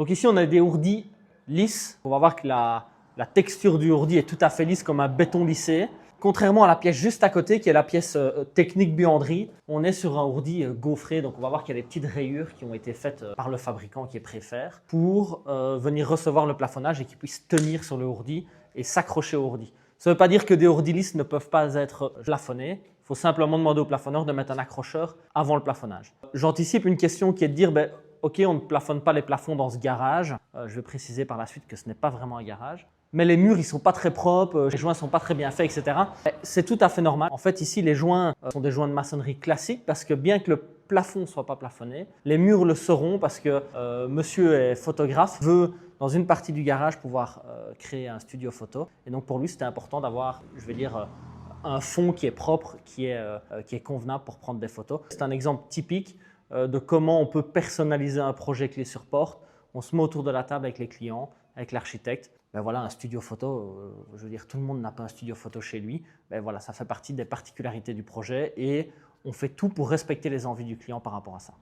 Donc ici, on a des ourdis lisses. On va voir que la texture du ourdi est tout à fait lisse comme un béton lissé. Contrairement à la pièce juste à côté, qui est la pièce technique buanderie, on est sur un ourdi gaufré. Donc on va voir qu'il y a des petites rayures qui ont été faites par le fabricant qui est Préfère pour venir recevoir le plafonnage et qu'il puisse tenir sur le ourdi et s'accrocher au ourdi. Ça ne veut pas dire que des ourdis lisses ne peuvent pas être plafonnés. Il faut simplement demander au plafonneur de mettre un accrocheur avant le plafonnage. J'anticipe une question qui est de dire ok, on ne plafonne pas les plafonds dans ce garage. Je vais préciser par la suite que ce n'est pas vraiment un garage. Mais les murs, ils ne sont pas très propres, les joints ne sont pas très bien faits, etc. C'est tout à fait normal. En fait, ici, les joints sont des joints de maçonnerie classiques parce que bien que le plafond ne soit pas plafonné, les murs le seront parce que monsieur est photographe, veut dans une partie du garage pouvoir créer un studio photo. Et donc pour lui, c'était important d'avoir, je vais dire, un fond qui est propre, qui est convenable pour prendre des photos. C'est un exemple typique de comment on peut personnaliser un projet clé sur porte. On se met autour de la table avec les clients, avec l'architecte. Ben voilà, un studio photo, je veux dire, tout le monde n'a pas un studio photo chez lui. Ben voilà, ça fait partie des particularités du projet et on fait tout pour respecter les envies du client par rapport à ça.